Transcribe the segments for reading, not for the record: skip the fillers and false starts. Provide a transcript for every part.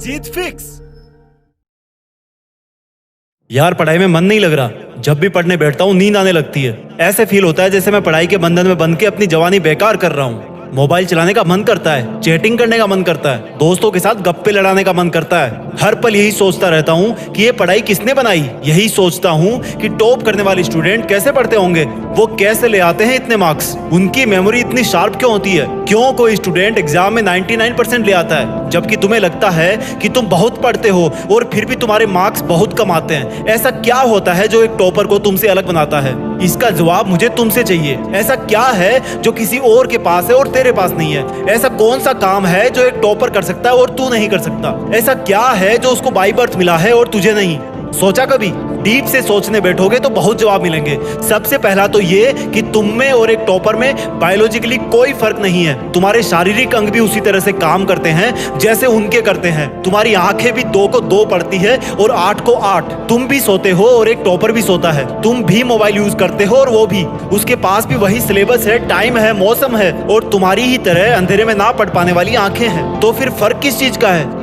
जीत fix. यार पढ़ाई में मन नहीं लग रहा। जब भी पढ़ने बैठता हूँ नींद आने लगती है। ऐसे फील होता है जैसे मैं पढ़ाई के बंधन में बंध के अपनी जवानी बेकार कर रहा हूँ। मोबाइल चलाने का मन करता है, चैटिंग करने का मन करता है, दोस्तों के साथ गप्पे लड़ाने का मन करता है। हर पल यही सोचता रहता हूँ कि ये पढ़ाई किसने बनाई। यही सोचता हूँ कि टॉप करने वाले स्टूडेंट कैसे पढ़ते होंगे, वो कैसे ले आते हैं इतने मार्क्स, उनकी मेमोरी इतनी शार्प क्यों होती है, क्यों कोई स्टूडेंट एग्जाम में 99% ले आता है जबकि तुम्हें लगता है कि तुम बहुत पढ़ते हो और फिर भी तुम्हारे मार्क्स बहुत कम आते हैं। ऐसा क्या होता है जो एक टॉपर को तुमसे अलग बनाता है? इसका जवाब मुझे तुमसे चाहिए। ऐसा क्या है जो किसी और के पास है और तेरे पास नहीं है? ऐसा कौन सा काम है जो एक टॉपर कर सकता है और तू नहीं कर सकता? ऐसा क्या है जो उसको बाय बर्थ मिला है और तुझे नहीं? सोचा कभी? डीप से सोचने बैठोगे तो बहुत जवाब मिलेंगे। सबसे पहला तो ये कि तुम में और एक टॉपर में बायोलॉजिकली कोई फर्क नहीं है। तुम्हारे शारीरिक अंग भी उसी तरह से काम करते हैं जैसे उनके करते हैं। तुम्हारी आंखें भी 2 को 2 पढ़ती है और 8 को 8। तुम भी सोते हो और एक टॉपर भी सोता है। तुम भी मोबाइल यूज करते हो और वो भी। उसके पास भी वही सिलेबस है, टाइम है, मौसम है और तुम्हारी ही तरह अंधेरे में ना पढ़ पाने वाली आंखें हैं। तो फिर फर्क किस चीज का है?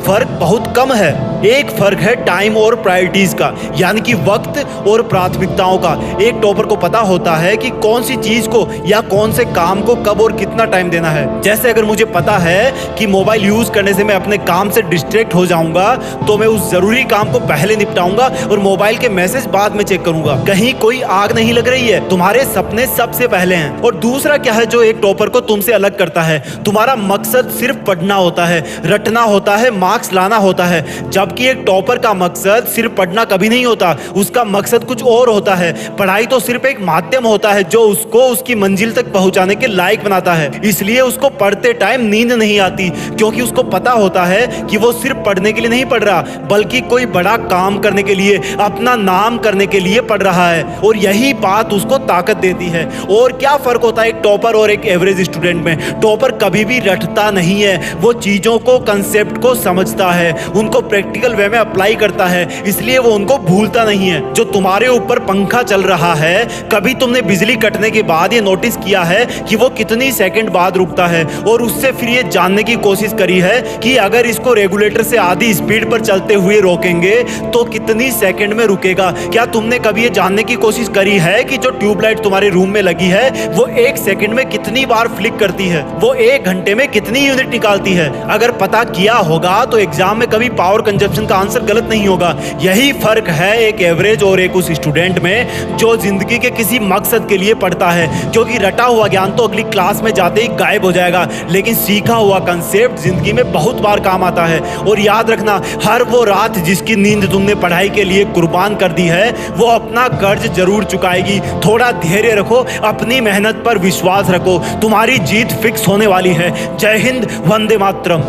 फर्क बहुत कम है। एक फर्क है टाइम और प्रायोरिटीज का, यानी कि वक्त और प्राथमिकताओं का। एक टॉपर को पता होता है कि कौन सी चीज को या कौन से काम को कब और कितना टाइम देना है। जैसे अगर मुझे पता है कि मोबाइल यूज करने से मैं अपने काम से डिस्ट्रैक्ट हो जाऊंगा तो मैं उस जरूरी काम को पहले निपटाऊंगा और मोबाइल के मैसेज बाद में चेक करूंगा। कहीं कोई आग नहीं लग रही है, तुम्हारे सपने सबसे पहले हैं। और दूसरा क्या है जो एक टॉपर को तुमसे अलग करता है? तुम्हारा मकसद सिर्फ पढ़ना होता है, रटना होता है, मार्क्स लाना होता है। जबकि एक टॉपर का मकसद सिर्फ पढ़ना कभी नहीं होता, उसका मकसद कुछ और होता है। पढ़ाई तो सिर्फ एक माध्यम होता है जो उसको उसकी मंजिल तक पहुंचाने के लायक बनाता है। इसलिए उसको पढ़ते टाइम नींद नहीं आती, क्योंकि उसको पता होता है कि वो सिर्फ पढ़ने के लिए नहीं पढ़ रहा, बल्कि कोई बड़ा काम करने के लिए, अपना नाम करने के लिए पढ़ रहा है। और यही बात उसको ताकत देती है। और क्या फर्क होता है एक टॉपर और एक एवरेज स्टूडेंट में? टॉपर कभी भी रटता नहीं है, वो चीजों को, कंसेप्ट को समझता है, उनको प्रैक्टिकल वे में अप्लाई करता है, इसलिए वो उनको भूलता नहीं है। जो तुम्हारे ऊपर पंखा चल रहा है, कभी तुमने बिजली कटने के बाद ये नोटिस किया है कि वो कितनी सेकंड बाद रुकता है? और उससे फिर ये जानने की कोशिश करी है कि अगर इसको रेगुलेटर से आधी स्पीड पर चलते हुए रोकेंगे तो कितनी सेकंड में रुकेगा? क्या तुमने कभी ये जानने की कोशिश करी है कि जो ट्यूबलाइट तुम्हारे रूम में लगी है वो 1 सेकंड में कितनी बार फ्लिक करती है? वो 1 घंटे में कितनी यूनिट निकालती है? अगर पता किया होगा तो एग्जाम में कभी पावर कंजप्शन का आंसर गलत नहीं होगा। यही फर्क है एक एवरेज और एक उस स्टूडेंट में जो जिंदगी के किसी मकसद के लिए पढ़ता है। क्योंकि रटा हुआ ज्ञान तो अगली क्लास में जाते ही गायब हो जाएगा, लेकिन सीखा हुआ कंसेप्ट जिंदगी में बहुत बार काम आता है। और याद रखना, हर वो रात जिसकी नींद तुमने पढ़ाई के लिए कुर्बान कर दी है वो अपना कर्ज जरूर चुकाएगी। थोड़ा धैर्य रखो, अपनी मेहनत पर विश्वास रखो, तुम्हारी जीत फिक्स होने वाली है। जय हिंद, वंदे मातरम।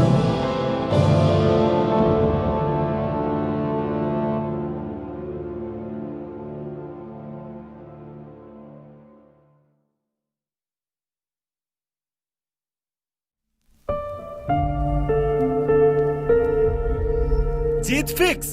जीत फिक्स।